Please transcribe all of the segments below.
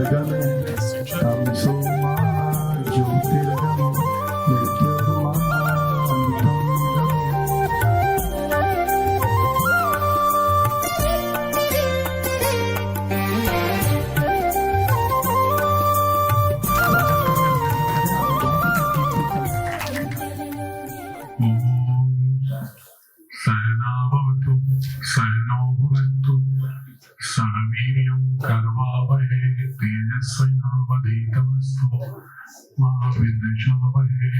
गगने तमसो मा ज्योतिर्गमय मृत्युर्मामृतंगमय। सहनावतु सहनौ भुनक्तु सह वीर्यं कर्वावहै तेजस्विनावधीतमस्तु मा विद्विषावहै।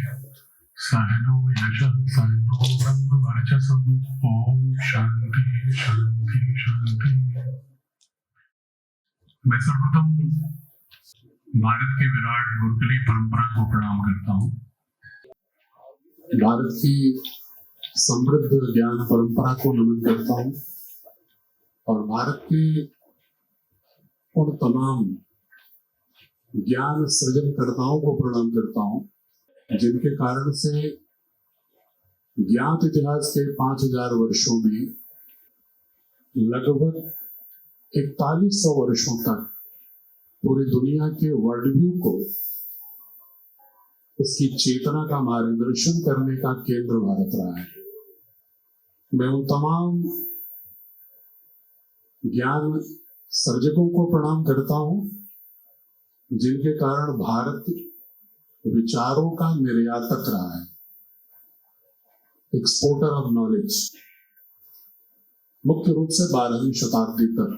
सहनौ यशः सहनौ ब्रह्मवर्चसं। ओम शांति शांति शांति। मैं सर्वप्रथम भारत की विराट गुरुकुली परंपरा को प्रणाम करता हूँ। भारत की समृद्ध ज्ञान परंपरा को नमन करता हूँ और भारत के उन तमाम ज्ञान सृजनकर्ताओं को प्रणाम करता हूँ जिनके कारण से ज्ञात इतिहास के 5000 वर्षों में लगभग 4100 वर्षों तक पूरी दुनिया के वर्ल्ड व्यू को, उसकी चेतना का मार्गदर्शन करने का केंद्र भारत रहा है। मैं उन तमाम ज्ञान सर्जकों को प्रणाम करता हूं जिनके कारण भारत विचारों का निर्यातक रहा है, एक्सपोर्टर ऑफ नॉलेज, मुख्य रूप से 12वीं शताब्दी तक।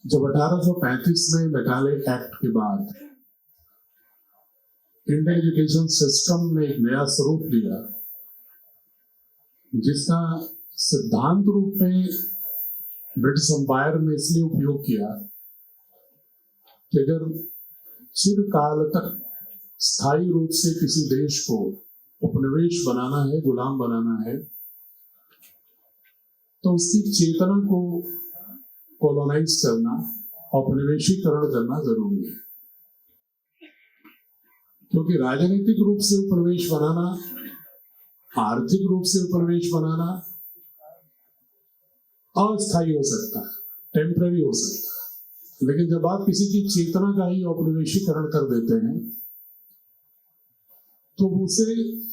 जब 1835 में मैकाले एक्ट के बाद इंडियन एजुकेशन सिस्टम ने एक नया स्वरूप लिया जिसका सिद्धांत रूप में ब्रिटिश एम्पायर ने इसलिए उपयोग किया कि अगर चिरकाल तक स्थायी रूप से किसी देश को उपनिवेश बनाना है, गुलाम बनाना है, तो उसकी चेतना को कॉलोनाइज करना, औपनिवेशीकरण करना जरूरी है। क्योंकि राजनीतिक रूप से उपनिवेश बनाना, आर्थिक रूप से उपनिवेश बनाना अस्थायी हो सकता है, टेम्पररी हो सकता है, लेकिन जब आप किसी की चेतना का ही औपनिवेशीकरण कर देते हैं तो उसे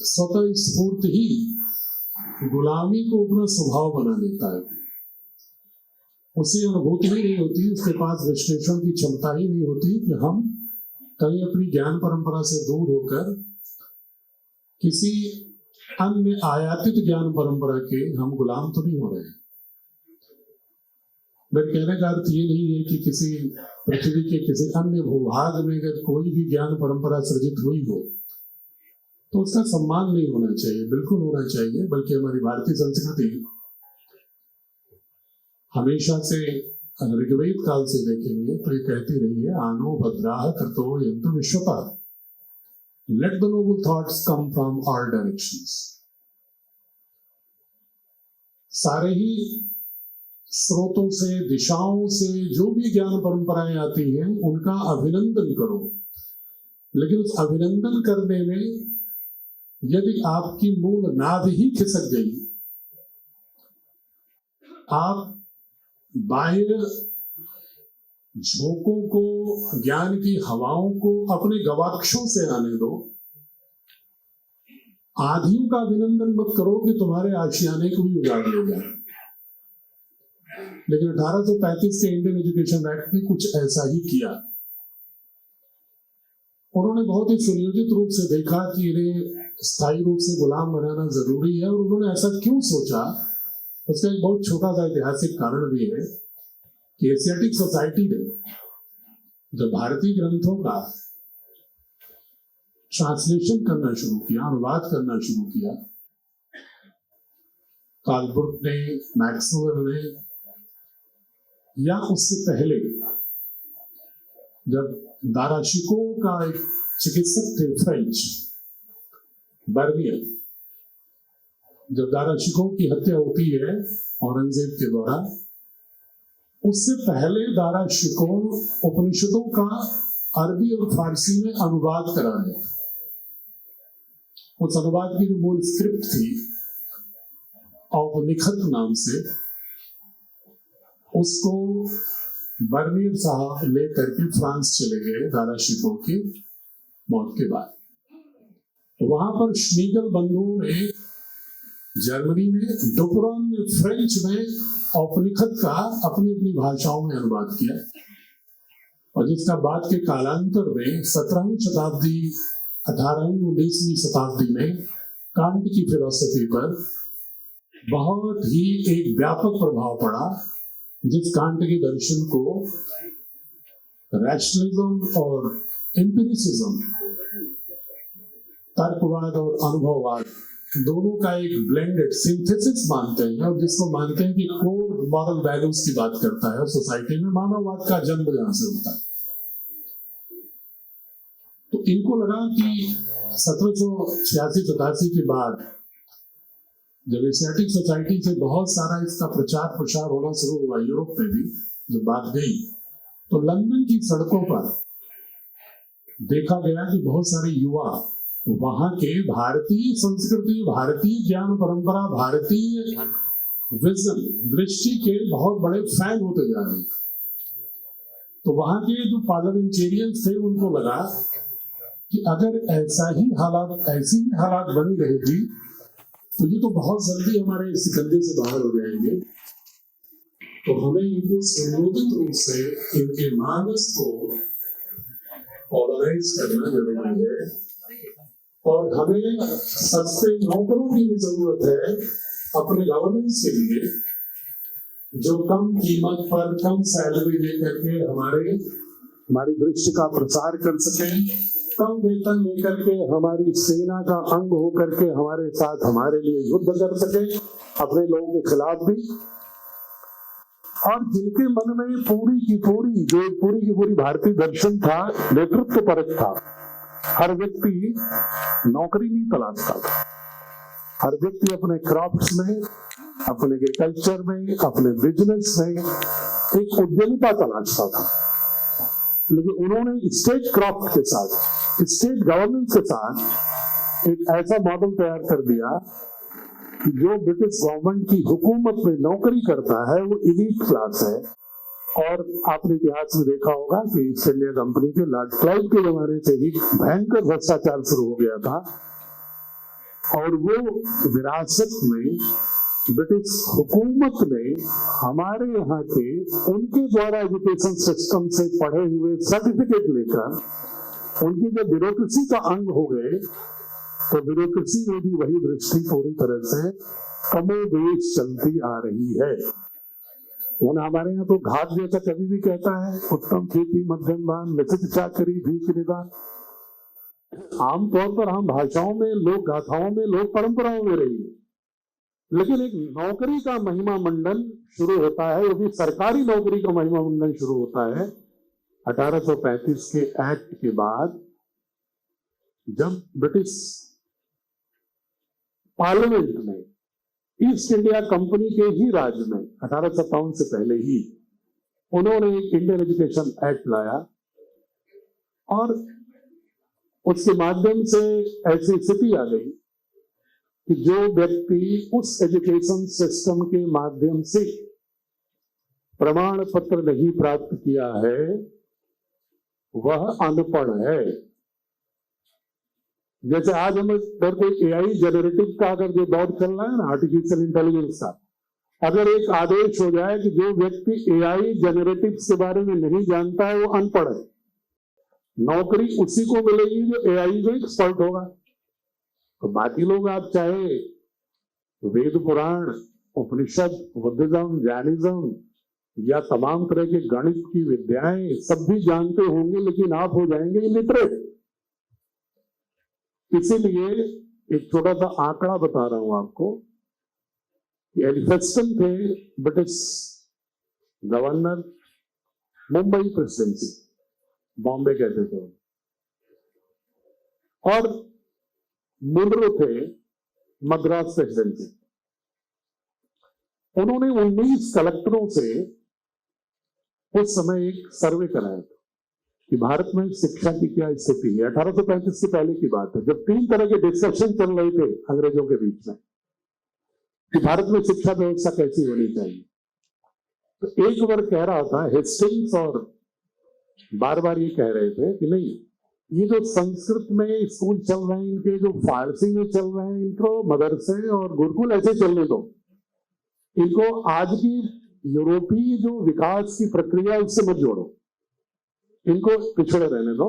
स्वतः स्फूर्त ही गुलामी को अपना स्वभाव बना देता है। उसे अनुभूति ही नहीं होती, उसके पास विश्लेषण की क्षमता ही नहीं होती कि हम कहीं अपनी ज्ञान परंपरा से दूर होकर किसी अन्य आयातित ज्ञान परंपरा के हम गुलाम तो नहीं हो रहे हैं। मेरे कहने का अर्थ ये नहीं है कि किसी पृथ्वी के किसी अन्य भूभाग में अगर कोई भी ज्ञान परंपरा सृजित हुई हो तो उसका सम्मान नहीं होना चाहिए, बिल्कुल होना चाहिए। बल्कि हमारी भारतीय संस्कृति हमेशा से, ऋग्वेद काल से देखेंगे तो ये कहती रही है, आनो भद्राः कृतो यन्तु विश्वतः, let the noble thoughts come from all directions. सारे ही स्रोतों से, दिशाओं से जो भी ज्ञान परंपराएं आती हैं उनका अभिनंदन करो, लेकिन उस अभिनंदन करने में यदि आपकी मूल नाद ही खिसक गई, आप बाह्य झोंकों को, ज्ञान की हवाओं को अपने गवाक्षों से आने दो। आधियों का अभिनंदन मत करो कि तुम्हारे आशियाने को भी उजाड़ ले जाए। लेकिन 1835 के इंडियन एजुकेशन एक्ट ने कुछ ऐसा ही किया। उन्होंने बहुत ही सुनियोजित रूप से देखा कि इन्हें स्थायी रूप से गुलाम बनाना जरूरी है। और उन्होंने ऐसा क्यों सोचा, उसका एक बहुत छोटा सा ऐतिहासिक कारण भी है कि एशियाटिक सोसाइटी ने जब भारतीय ग्रंथों का ट्रांसलेशन करना शुरू किया, अनुवाद करना शुरू किया, कालब्रुक ने, मैक्सवेल ने, या उससे पहले जब दाराशिको का एक चिकित्सक थे फ्रेंच बर्नियर, जब दाराशिको की हत्या होती है औरंगजेब के द्वारा, उससे पहले दाराशिको उपनिषदों का अरबी और फारसी में अनुवाद कराया। उस अनुवाद की जो मूल स्क्रिप्ट थी औपनिषद नाम से, उसको बर्नियर साहब लेकर के फ्रांस चले गए दादा शिको की मौत के बाद। वहां पर श्नीगल बंधुओं ने जर्मनी में, डुपरॉन ने फ्रेंच में औपनिषद का अपनी अपनी भाषाओं में अनुवाद किया, और जिसका बाद के कालांतर में 17वीं शताब्दी, 18वीं 19वीं शताब्दी में कांट की फिलॉसफी पर बहुत ही एक व्यापक प्रभाव पड़ा, जिस कांट के दर्शन को रैशनलिज्म और एम्पिरिसिज्म, तर्कवाद और अनुभववाद दोनों का एक ब्लेंडेड सिंथेसिस मानते हैं, और जिसको मानते हैं कि कोर मॉरल वैल्यूज की बात करता है सोसाइटी में, मानववाद का जन्म जहां से होता है। तो इनको लगा कि 1786-87 के बाद जब एशियाटिक सोसाइटी से बहुत सारा इसका प्रचार प्रसार होना शुरू हुआ यूरोप में भी, जब बात गई तो लंदन की सड़कों पर देखा गया कि बहुत सारे युवा वहां के भारतीय संस्कृति, भारतीय ज्ञान परंपरा, भारतीय विजन, दृष्टि के बहुत बड़े फैन होते जा रहे थे। तो वहां के जो पार्लियामेंटेरियंस थे उनको लगा कि अगर ऐसी ही हालात बनी रहेगी तो ये तो बहुत जल्दी हमारे इस कंधे से बाहर हो जाएंगे। तो हमें इनको संयोजित रूप से इनके मानस को ऑर्गेनाइज करना जरूरी है, और हमें सस्ते नौकरों की भी जरूरत है अपने गवर्नेंस के लिए, जो कम कीमत पर कम सैलरी लेकर के हमारी दृष्टि का प्रसार कर सके, कम वेतन लेकर के हमारी सेना का अंग होकर के हमारे साथ हमारे लिए युद्ध कर सके, अपने लोगों के खिलाफ भी, और जिनके मन में पूरी की पूरी भारतीय दर्शन था, नेतृत्व परक था। हर व्यक्ति नौकरी नहीं तलाशता था, हर व्यक्ति अपने क्रॉप्स में, अपने एग्रीकल्चर में, अपने बिजनेस में एक उद्यमिता तलाशता था। लेकिन उन्होंने स्टेट क्रॉफ्ट के साथ, स्टेट गवर्नेंस के साथ एक ऐसा मॉडल तैयार कर दिया कि जो ब्रिटिश गवर्नमेंट की हुकूमत में नौकरी करता है वो एलीट क्लास है। और आपने इतिहास में देखा होगा कि ईस्ट इंडिया कंपनी के लॉर्ड क्लाइव के जमाने से ही भयंकर भ्रष्टाचार शुरू हो गया था, और वो विरासत में ब्रिटिश हुकूमत ने हमारे यहाँ के उनके द्वारा एजुकेशन सिस्टम से पढ़े हुए सर्टिफिकेट लेकर उनकी जब ब्यूरोक्रेसी का अंग हो गए, तो ब्यूरोक्रेसी में भी वही दृष्टि पूरी तरह से कमोबेश चलती आ रही है। हमारे यहाँ तो घाट जैसा कभी भी कहता है, उत्तम खेती मध्यम दान, निश्चित चाकरी भीख निदान। आमतौर पर हम भाषाओं में, लोक गाथाओं में, लोक परंपराओं में रही, लेकिन एक नौकरी का महिमा मंडन शुरू होता है, वो भी सरकारी नौकरी का महिमा मंडन शुरू होता है 1835 के एक्ट के बाद, जब ब्रिटिश पार्लियामेंट ने ईस्ट इंडिया कंपनी के ही राज में 1857 से पहले ही उन्होंने एक इंडियन एजुकेशन एक्ट लाया, और उसके माध्यम से ऐसी स्थिति आ गई कि जो व्यक्ति उस एजुकेशन सिस्टम के माध्यम से प्रमाण पत्र नहीं प्राप्त किया है वह अनपढ़ है। जैसे आज हमें कोई एआई जनरेटिव का अगर जो दौर चल रहा है ना, आर्टिफिशियल इंटेलिजेंस का, अगर एक आदेश हो जाए कि जो व्यक्ति एआई जनरेटिव के बारे में नहीं जानता है वो अनपढ़ है, नौकरी उसी को मिलेगी जो एआई में एक्सपर्ट होगा। तो बाकी लोग आप चाहे वेद पुराण, उपनिषद, बुद्धिज्म, जैनिज्म या तमाम तरह के गणित की विद्याएं सब भी जानते होंगे, लेकिन आप हो जाएंगे इलिटरेट। इसीलिए एक छोटा सा आंकड़ा बता रहा हूं आपको कि एलिफेस्टन थे British governor, Mumbai presidency, Bombay कहते थे, और मुनरो थे मद्रास प्रेसिडेंसी। उन्होंने 19 कलेक्टरों से उस समय एक सर्वे कराया था कि भारत में शिक्षा की क्या स्थिति है। 1835 से पहले की बात है, जब 3 तरह के डिस्कशन चल रहे थे अंग्रेजों के बीच में कि भारत में शिक्षा व्यवस्था कैसी होनी चाहिए। तो एक वर्ग कह रहा था, हेस्टिंग्स और बार बार ये कह रहे थे कि नहीं, ये जो संस्कृत में स्कूल चल रहे हैं, इनके जो फारसी में चल रहे हैं, इनको मदरसे और गुरुकुल ऐसे चलने दो, इनको आज की यूरोपीय जो विकास की प्रक्रिया उससे मत जोड़ो, इनको पिछड़े रहने दो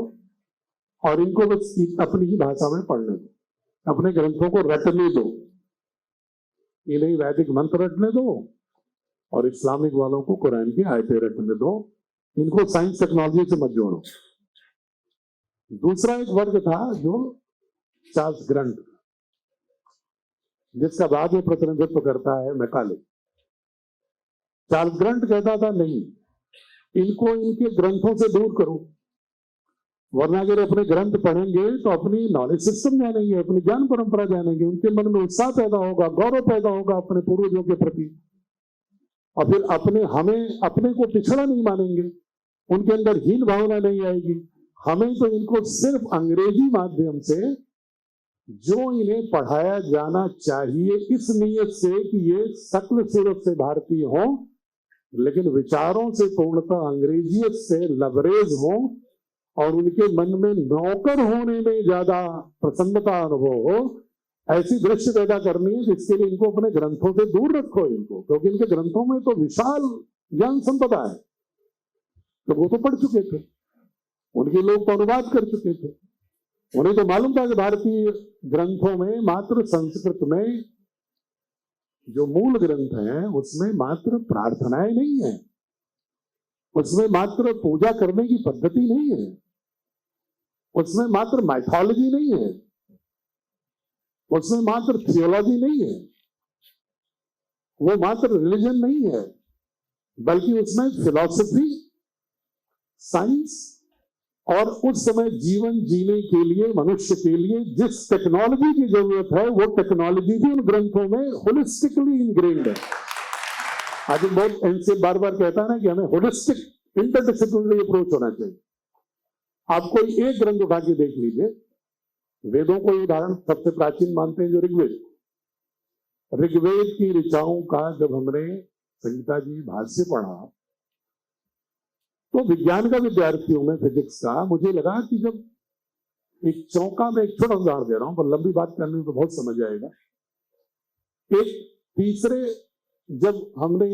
और इनको बस अपनी ही भाषा में पढ़ने दो, अपने ग्रंथों को रटने दो, इन्हें वैदिक मंत्र रटने दो और इस्लामिक वालों को कुरान की आयतें रटने दो, इनको साइंस टेक्नोलॉजी से मत जोड़ो। दूसरा एक वर्ग था जो चार्ल्स ग्रंट, जिसका बाद में प्रतिनिधित्व करता है मैकाले। चार्ल्स ग्रंट कहता था नहीं, इनको इनके ग्रंथों से दूर करो, वरना अगर अपने ग्रंथ पढ़ेंगे तो अपनी नॉलेज सिस्टम जानेंगे, अपनी ज्ञान परंपरा जानेंगे, उनके मन में उत्साह पैदा होगा, गौरव पैदा होगा अपने पूर्वजों के प्रति, और फिर अपने को पिछड़ा नहीं मानेंगे, उनके अंदर हीन भावना नहीं आएगी। हमें तो इनको सिर्फ अंग्रेजी माध्यम से जो इन्हें पढ़ाया जाना चाहिए, इस नियत से कि ये शक्ल सूरत से भारतीय हों लेकिन विचारों से पूर्णतः अंग्रेजियत से लबरेज हों और उनके मन में नौकर होने में ज्यादा प्रसन्नता अनुभव हो, ऐसी दृश्य पैदा करनी है जिसके लिए इनको अपने ग्रंथों से दूर रखो इनको, क्योंकि इनके ग्रंथों में तो विशाल ज्ञान संपदा है, तो वो तो पढ़ चुके थे, उनके लोग तो अनुवाद कर चुके थे, उन्हें तो मालूम था कि भारतीय ग्रंथों में मात्र संस्कृत में जो मूल ग्रंथ हैं उसमें मात्र प्रार्थनाएं नहीं है, उसमें मात्र पूजा करने की पद्धति नहीं है, उसमें मात्र माइथोलॉजी नहीं है, उसमें मात्र थियोलॉजी नहीं है, वो मात्र रिलीजन नहीं है, बल्कि उसमें फिलॉसफी, साइंस और उस समय जीवन जीने के लिए मनुष्य के लिए जिस टेक्नोलॉजी की जरूरत है वो टेक्नोलॉजी भी उन ग्रंथों में होलिस्टिकली इनग्रेन्ड है। आज बहुत एनसीए बार बार कहता है ना कि हमें होलिस्टिक इंटरडिसिप्लिनरी अप्रोच होना चाहिए। आप कोई एक ग्रंथ उठा के देख लीजिए, वेदों को उदाहरण सबसे प्राचीन मानते हैं जो ऋग्वेद की ऋचाओं का जब हमने संगीता जी भाष्य पढ़ा तो विज्ञान का विद्यार्थी हूं मैं, फिजिक्स का, मुझे लगा कि जब एक चौका में, एक छोटा उदाहरण दे रहा हूं पर लंबी बात करने में तो बहुत समझ आएगा, एक तीसरे जब हमने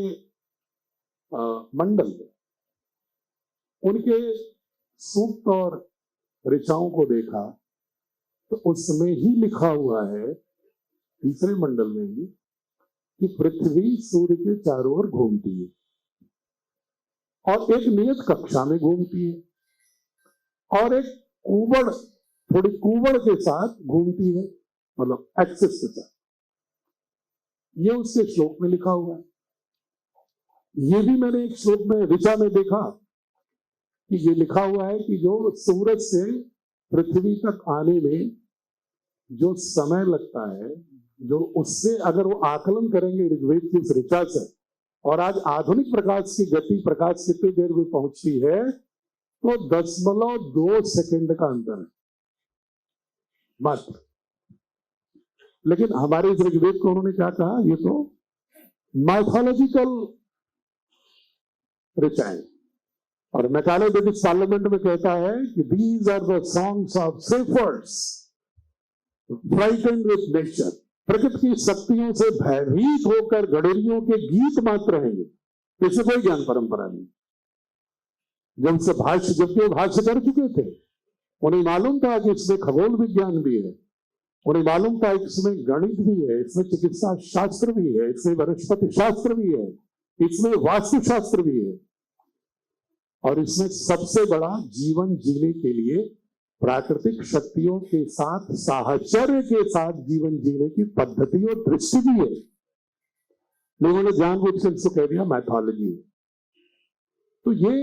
मंडल उनके सूक्त और ऋचाओं को देखा तो उसमें ही लिखा हुआ है, तीसरे मंडल में ही, कि पृथ्वी सूर्य के चारों ओर घूमती है और एक नियत कक्षा में घूमती है और एक कुबड़, थोड़ी कुबड़ के साथ घूमती है, मतलब एक्सिस के साथ। ये उसके श्लोक में लिखा हुआ है। ये भी मैंने एक श्लोक में ऋचा में देखा कि ये लिखा हुआ है कि जो सूरज से पृथ्वी तक आने में जो समय लगता है, जो उससे अगर वो आकलन करेंगे ऋग्वेद की इस ऋचा से, और आज आधुनिक प्रकाश की गति, प्रकाश कितनी देर में पहुंची है, तो 0.2 सेकंड का अंतर है मात्र। लेकिन हमारे इस ऋग्वेद को उन्होंने क्या कहा, ये तो माइथोलॉजिकल ऋचाएं, और मैकाले ब्रिटिश पार्लियामेंट में कहता है कि these are the songs of shepherds frightened with nature, प्रकृति की शक्तियों से भयभीत होकर गडरियों के गीत मात्र हैं, इससे कोई ज्ञान परंपरा नहीं। जबकि भाष्य कर चुके थे, उन्हें मालूम था कि इसमें खगोल विज्ञान भी है, उन्हें मालूम था कि इसमें गणित भी है, इसमें चिकित्सा शास्त्र भी है, इसमें वनस्पति शास्त्र भी है, इसमें वास्तुशास्त्र भी है, और इसमें सबसे बड़ा जीवन जीने के लिए प्राकृतिक शक्तियों के साथ साहचर्य के साथ जीवन जीने की पद्धति और दृष्टि भी है। लोगों ने जानबूझ कर इसको कह दिया मैथोलॉजी। तो ये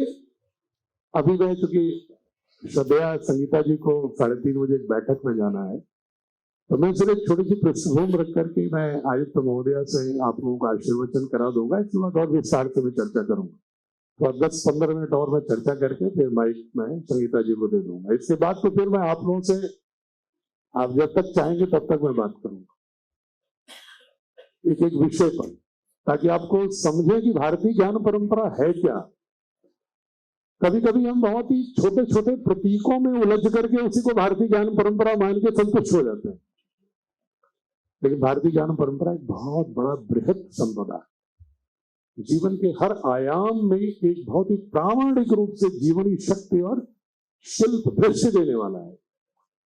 अभी मैं, चूंकि श्रद्धेया संगीता जी को 3:30 बजे एक बैठक में जाना है, तो मैं सिर्फ एक छोटी सी पृष्ठभूमि रख करके मैं आयुक्त महोदया से आप लोगों का आशीर्वचन करा दूंगा, इसके बाद और विस्तार से मैं चर्चा करूंगा। तो 10-15 मिनट और मैं चर्चा करके फिर माइक में संगीता जी को दे दूंगा। इसके बाद तो फिर मैं आप लोगों से, आप जब तक चाहेंगे तब तक मैं बात करूंगा एक एक विषय पर, ताकि आपको समझे कि भारतीय ज्ञान परंपरा है क्या। कभी कभी हम बहुत ही छोटे छोटे प्रतीकों में उलझ करके उसी को भारतीय ज्ञान परंपरा मान के संतुष्ट हो जाते हैं, लेकिन भारतीय ज्ञान परंपरा एक बहुत बड़ा बृहद संपदा है। जीवन के हर आयाम में एक बहुत ही प्रामाणिक रूप से जीवनी शक्ति और शिल्प दृश्य देने वाला है,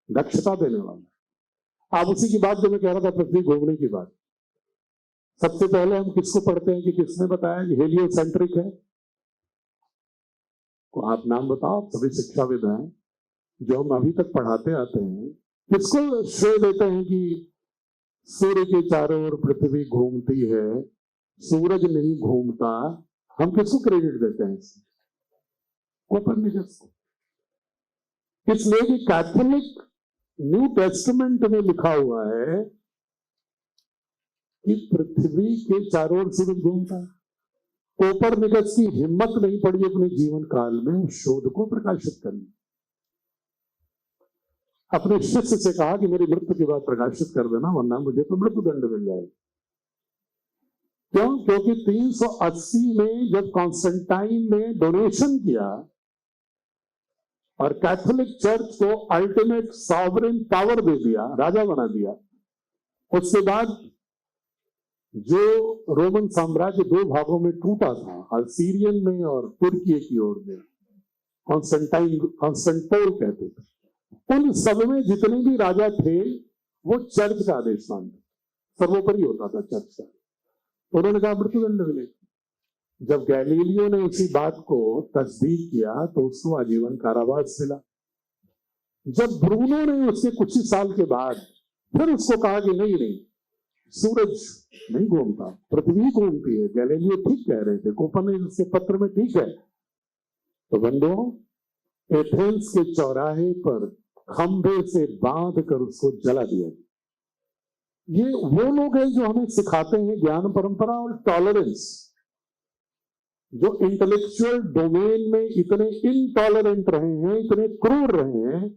दक्षता देने वाला है। आप उसी की बात जो मैं कह रहा था, पृथ्वी घूमने की बात, सबसे पहले हम किसको पढ़ते हैं कि किसने बताया कि हेलियोसेंट्रिक है? तो आप नाम बताओ, सभी शिक्षाविद हैं जो हम अभी तक पढ़ाते आते हैं, किसको श्रेय देते हैं कि सूर्य के चारों ओर पृथ्वी घूमती है, सूरज नहीं घूमता? हम किसको क्रेडिट देते हैं? कोपरनिकस को। इसलिए कि कैथोलिक न्यू टेस्टामेंट में लिखा हुआ है कि पृथ्वी के चारों ओर सूरज घूमता है। कोपरनिकस की हिम्मत नहीं पड़ी अपने जीवन काल में उस शोध को प्रकाशित करने। अपने शिष्य से कहा कि मेरी मृत्यु के बाद प्रकाशित कर देना, वरना मुझे तो मृत्युदंड मिल जाएगा। क्यों? क्योंकि 380 में जब कॉन्स्टेंटाइन ने डोनेशन किया और कैथोलिक चर्च को अल्टीमेट सॉवरेन पावर दे दिया, राजा बना दिया, उसके बाद जो रोमन साम्राज्य दो भागों में टूटा था, अल्सीरियन में और तुर्की की ओर में, कॉन्स्टेंटोल कहते थे, उन सब में जितने भी राजा थे वो चर्च का आदेश मानते, सर्वोपरि होता था चर्च का। तो उन्होंने कहा मृत्युदंड मिलेगा। जब गैलीलियो ने उसी बात को तस्दीक किया तो उसको आजीवन कारावास मिला। जब ब्रूनो ने उसके कुछ ही साल के बाद फिर उसको कहा कि नहीं नहीं, सूरज नहीं घूमता, पृथ्वी घूमती है, गैलीलियो ठीक कह रहे थे, कोपरनिकस के पत्र में ठीक है, तो बंधुओं एथेंस के चौराहे पर खंभे से बांध कर उसको जला दिया। ये वो लोग हैं जो हमें सिखाते हैं ज्ञान परंपरा और टॉलरेंस, जो इंटेलेक्चुअल डोमेन में इतने इनटॉलरेंट रहे हैं, इतने क्रूर रहे हैं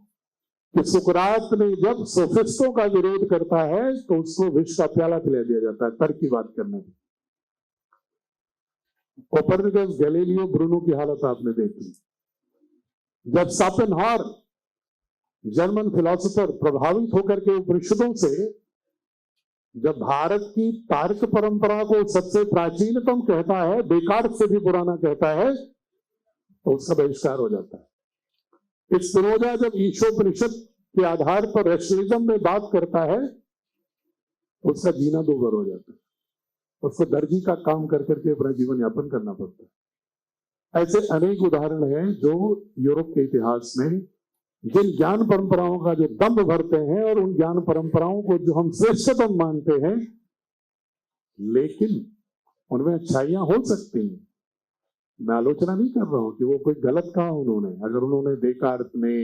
कि सुकरात ने जब सोफिस्टों का विरोध करता है तो उसको विष का प्याला पिला दिया जाता है तर्क की बात करने में। कोपरनिकस, गैलीलियो, ब्रूनो की हालत आपने देखी। जब शोपेनहावर जर्मन फिलोसोफर प्रभावित होकर के उपनिषदों से जब भारत की तार्क परंपरा को सबसे प्राचीनतम कहता है, डेकार्ट से भी पुराना कहता है, तो उसका बहिष्कार हो जाता है। स्पिनोजा जब ईशोपनिषद के आधार पर रैशनलिज्म में बात करता है तो उसका जीना दोबर हो जाता है, उसको दर्जी का काम कर करके अपना जीवन यापन करना पड़ता है। ऐसे अनेक उदाहरण हैं जो यूरोप के इतिहास में जिन ज्ञान परंपराओं का जो दम्भ भरते हैं और उन ज्ञान परंपराओं को जो हम श्रेष्ठतम मानते हैं, लेकिन उनमें अच्छाइयां हो सकती हैं। मैं आलोचना नहीं कर रहा हूं कि वो कोई गलत कहा उन्होंने। अगर उन्होंने डेकार्ट ने,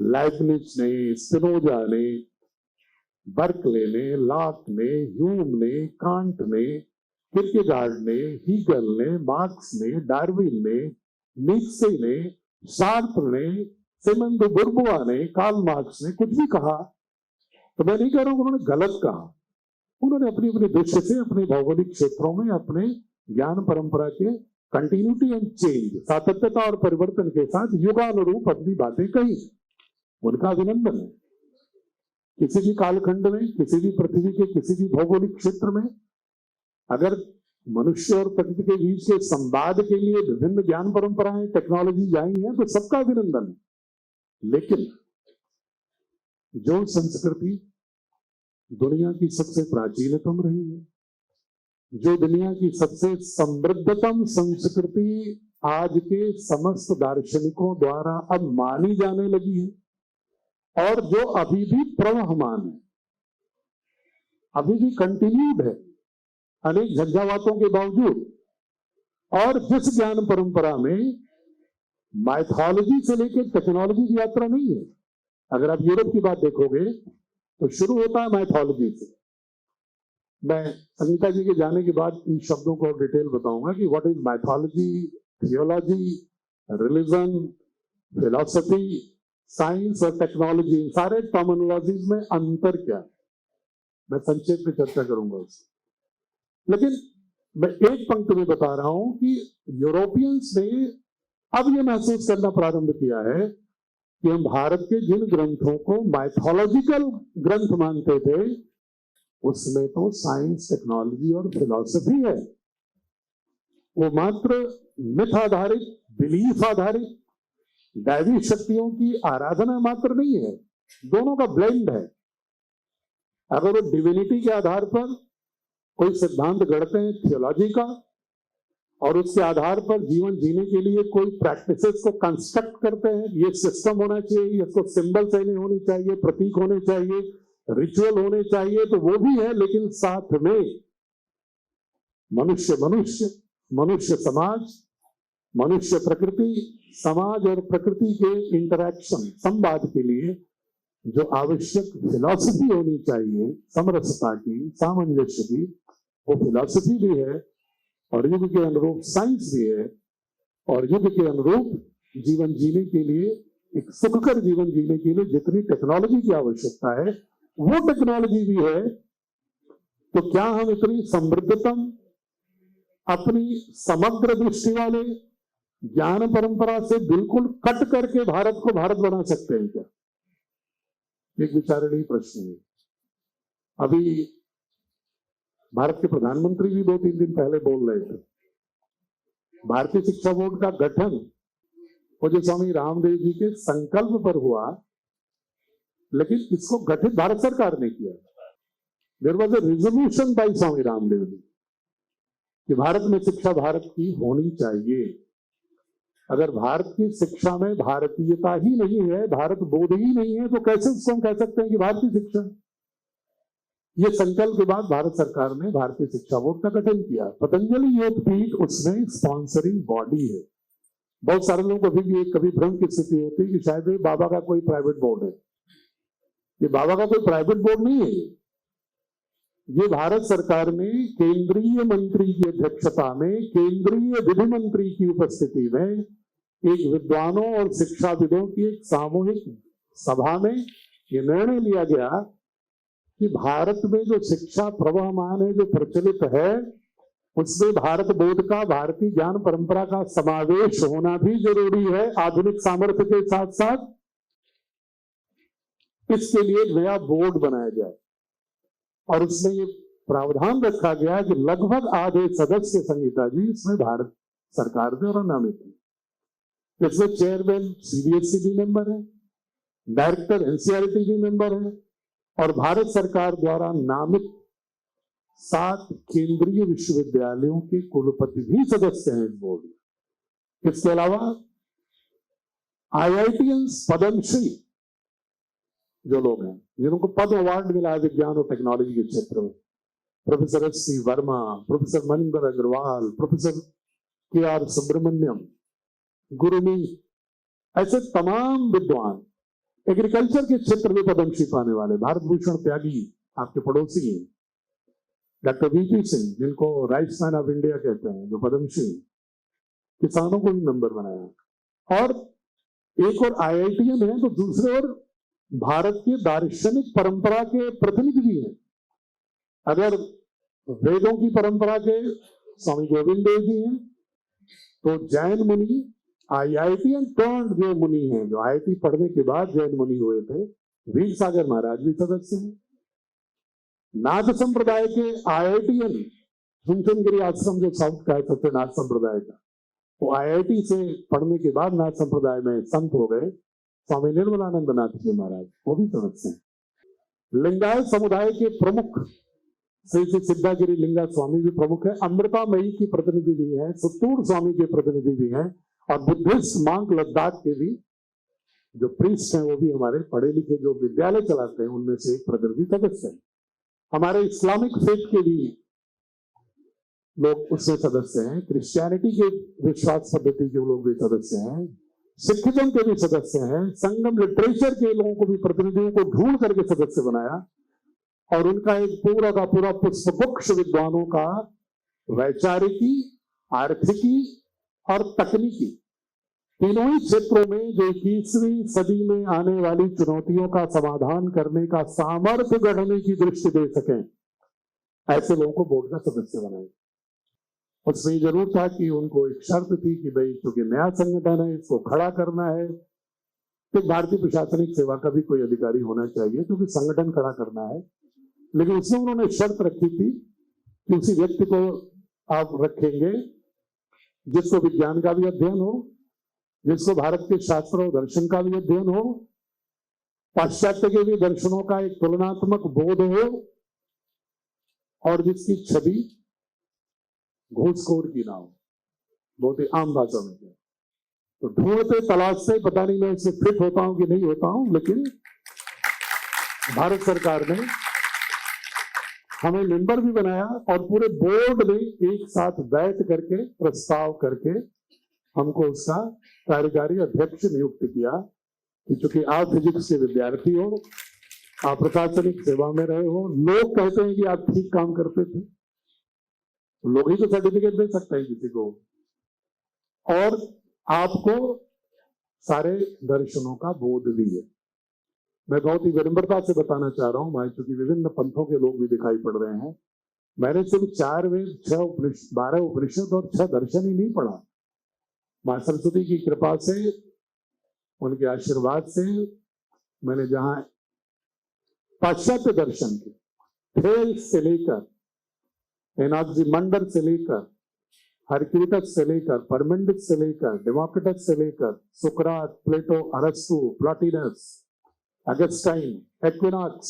लाइबनिज ने, स्पिनोजा ने, बर्कले ने, लॉक ने, ह्यूम ने, कांट ने, किरकेगार्ड ने, हीगल ने, मार्क्स ने, डार्विन ने, नीत्शे ने, सार्त्र ने, सिमन दे बुर्बुआ ने, कार्ल मार्क्स ने कुछ भी कहा तो मैं नहीं कह रहा हूं उन्होंने गलत कहा। उन्होंने अपनी अपनी दृष्टि से अपने भौगोलिक क्षेत्रों में अपने ज्ञान परंपरा के कंटिन्यूटी एंड चेंज, सातत्यता और परिवर्तन के साथ युगानुरूप अपनी बातें कही, उनका अभिनंदन है। किसी भी कालखंड में, किसी भी पृथ्वी के किसी भी भौगोलिक क्षेत्र में अगर मनुष्य और प्रकृति के बीच के संवाद के लिए विभिन्न ज्ञान परंपराएं, टेक्नोलॉजी आई है तो सबका अभिनंदन है। लेकिन जो संस्कृति दुनिया की सबसे प्राचीनतम रही है, जो दुनिया की सबसे समृद्धतम संस्कृति आज के समस्त दार्शनिकों द्वारा अब मानी जाने लगी है और जो अभी भी प्रवहमान है, अभी भी कंटिन्यूड है अनेक झंझावातों के बावजूद, और जिस ज्ञान परंपरा में माइथोलॉजी से लेकर टेक्नोलॉजी की यात्रा नहीं है। अगर आप यूरोप की बात देखोगे तो शुरू होता है माइथोलॉजी से। मैं संगीता जी के जाने के बाद इन शब्दों को और डिटेल बताऊंगा कि what is mythology, theology, religion, philosophy, science और टेक्नोलॉजी, इन सारे टर्मिनोलॉजीज में अंतर क्या है, मैं संक्षेप में चर्चा करूंगा उससे। लेकिन मैं एक पंक्ति में बता रहा हूं कि यूरोपियंस ने अब ये महसूस करना प्रारंभ किया है कि हम भारत के जिन ग्रंथों को माइथोलॉजिकल ग्रंथ मानते थे उसमें तो साइंस, टेक्नोलॉजी और फिलॉसफी है। वो मात्र मिथ आधारित, बिलीफ आधारित, दैवी शक्तियों की आराधना मात्र नहीं है, दोनों का ब्लेंड है। अगर वो डिविनिटी के आधार पर कोई सिद्धांत गढ़ते हैं थियोलॉजी का, और उसके आधार पर जीवन जीने के लिए कोई प्रैक्टिसेस को कंस्ट्रक्ट करते हैं, ये सिस्टम होना चाहिए, इसको सिंबल शैली होनी चाहिए, प्रतीक होने चाहिए, रिचुअल होने चाहिए, तो वो भी है। लेकिन साथ में मनुष्य मनुष्य, मनुष्य समाज, मनुष्य प्रकृति, समाज और प्रकृति के इंटरैक्शन, संवाद के लिए जो आवश्यक फिलॉसफी होनी चाहिए, समरसता की, सामंजस्य की, वो फिलॉसफी भी है और युग के अनुरूप साइंस भी है, और युग के अनुरूप जीवन जीने के लिए, एक सुखकर जीवन जीने के लिए जितनी टेक्नोलॉजी की आवश्यकता है वो टेक्नोलॉजी भी है। तो क्या हम इतनी समृद्धतम, अपनी समग्र दृष्टि वाले ज्ञान परंपरा से बिल्कुल कट करके भारत को भारत बना सकते हैं क्या? एक विचारणीय प्रश्न है। अभी भारत के प्रधानमंत्री भी 2-3 दिन पहले बोल रहे थे, भारतीय शिक्षा बोर्ड का गठन वो जो स्वामी रामदेव जी के संकल्प पर हुआ, लेकिन इसको गठित भारत सरकार ने किया। There was a resolution by Swami Ramdev ji कि भारत में शिक्षा भारत की होनी चाहिए। अगर भारत की शिक्षा में भारतीयता ही नहीं है, भारत बोध ही नहीं है, तो कैसे उसको हम कह सकते हैं कि भारतीय शिक्षा? ये संकल्प के बाद भारत सरकार ने भारतीय शिक्षा बोर्ड का गठन किया। पतंजलि योगपीठ उसमें स्पॉन्सरिंग बॉडी है। बहुत सारे लोगों को अभी भी कभी भ्रम की स्थिति होती है कि शायद ये बाबा का कोई प्राइवेट बोर्ड है। ये बाबा का कोई प्राइवेट बोर्ड नहीं है। ये भारत सरकार ने केंद्रीय मंत्री की अध्यक्षता में, केंद्रीय विधि मंत्री की उपस्थिति में, एक विद्वानों और शिक्षाविदों की एक सामूहिक सभा में ये निर्णय लिया गया कि भारत में जो शिक्षा प्रवहमान है, जो प्रचलित है, उसमें भारत बोध का, भारतीय ज्ञान परंपरा का समावेश होना भी जरूरी है आधुनिक सामर्थ्य के साथ साथ। इसके लिए एक नया बोर्ड बनाया जाए और उसमें ये प्रावधान रखा गया कि लगभग आधे सदस्य संहिता जी इसमें भारत सरकार ने और नामित है। इसमें चेयरमैन सीबीएसई भी मेंबर है, डायरेक्टर एनसीईआरटी भी मेंबर है, और भारत सरकार द्वारा नामित 7 केंद्रीय विश्वविद्यालयों के कुलपति भी सदस्य हैं इस बोर्ड में। इसके अलावा आईआईटीएंस, पद्मश्री जो लोग हैं, जिनको पद्म अवार्ड मिला है विज्ञान और टेक्नोलॉजी के क्षेत्र में, professor S C. Verma, professor Maninder Agarwal, professor K R. Subramanyam, Gurmeet, ऐसे तमाम विद्वान एग्रीकल्चर के क्षेत्र में पद्मश्री पाने वाले, भारत भूषण त्यागी आपके पड़ोसी हैं, डॉक्टर वीपी सिंह जिनको राइस मैन ऑफ इंडिया कहते हैं, जो पद्मश्री, किसानों को भी मेंबर बनाया। और एक और आईआईटीएन है, तो दूसरे ओर भारत की दार्शनिक परंपरा के प्रतिनिधि भी हैं। अगर वेदों की परंपरा के स्वामी गोविंद देव जी हैं, तो जैन मुनि आईआईटीएन टर्न्ड जो मुनि हैं, जो आईआईटी पढ़ने के बाद जैन मुनि हुए थे, वीर सागर महाराज भी सदस्य हैं। नाथ संप्रदाय के आईआईटीएन झुमझुनगिरी आश्रम जो साउथ का है सत्यनाथ संप्रदाय का, वो आईआईटी से पढ़ने के बाद नाथ संप्रदाय में संत हो गए, स्वामी निर्मलानंद नाथ जी महाराज, वो भी सदस्य हैं। लिंगायत समुदाय के प्रमुख श्री श्री सिद्धागिरी लिंगा स्वामी भी प्रमुख है, अमृतामयी की प्रतिनिधि भी है, सुतूर स्वामी के प्रतिनिधि भी हैं, और बुद्धिस्ट मांग लद्दाख के भी जो प्रीस्ट हैं वो भी हमारे पढ़े लिखे जो विद्यालय चलाते हैं उनमें से एक प्रतिनिधि सदस्य है। हमारे इस्लामिक फेथ के भी लोग उससे सदस्य हैं, क्रिश्चियनिटी के विश्वास पद्धति के लोग भी सदस्य हैं, सिखिज्म के भी सदस्य हैं, संगम लिटरेचर के लोगों को भी, प्रतिनिधियों को ढूंढ करके सदस्य बनाया, और उनका एक पूरा का पूरा पुष्पगुच्छ विद्वानों का वैचारिकी, आर्थिकी और तकनीकी तीनों ही क्षेत्रों में जो 21वीं सदी में आने वाली चुनौतियों का समाधान करने का सामर्थ्य गढ़ने की दृष्टि दे सकें, ऐसे लोगों को बोर्ड का सदस्य बनाए। उसमें ये जरूर था कि उनको एक शर्त थी कि भाई चूंकि नया संगठन है इसको खड़ा करना है, तो भारतीय प्रशासनिक सेवा का भी कोई अधिकारी होना चाहिए क्योंकि संगठन खड़ा करना है। लेकिन उसमें उन्होंने शर्त रखी थी कि उसी व्यक्ति को आप रखेंगे जिसको विज्ञान का भी अध्ययन हो, जिसको भारत के शास्त्र और दर्शन का भी अध्ययन हो, पाश्चात्य के भी दर्शनों का एक तुलनात्मक बोध हो, और जिसकी छवि घूसखोर की ना हो, बहुत ही आम भाषा में। तो ढूंढते तलाशते, पता नहीं मैं इससे फिट होता हूं कि नहीं होता हूं, लेकिन भारत सरकार ने हमें मेंबर भी बनाया और पूरे बोर्ड ने एक साथ बैठ करके प्रस्ताव करके हमको उसका कार्यकारी अध्यक्ष नियुक्त किया कि चूंकि आप फिजिक्स के विद्यार्थी हो, आप प्रशासनिक सेवा में रहे हो, लोग कहते हैं कि आप ठीक काम करते थे, लोग ही तो सर्टिफिकेट दे सकते हैं किसी को, और आपको सारे दर्शनों का बोध भी है। मैं बहुत ही विनम्रता से बताना चाह रहा हूं, मैं चूंकि विभिन्न पंथों के लोग भी दिखाई पड़ रहे हैं, मैंने सिर्फ 4 वेद, 12 उपनिषद और 6 दर्शन ही नहीं पढ़ा। मां सरस्वती की कृपा से, उनके आशीर्वाद से मैंने जहां पाश्चात्य दर्शन के थेल्स से लेकर, एनाक्सिमांडर से लेकर, हरक्यूटस से लेकर, परमेंडिस से लेकर, डेमोक्रिटस से लेकर, सुकरात, प्लेटो, अरस्तु, प्लॉटिनस, अगस्टाइन, एक्विनॉक्स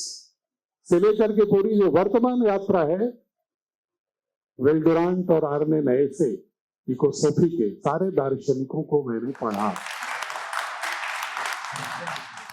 से लेकर के पूरी जो वर्तमान यात्रा है, वेल्डुरांट और आर्ने नए से इकोसोफी के सारे दार्शनिकों को मैंने पढ़ा।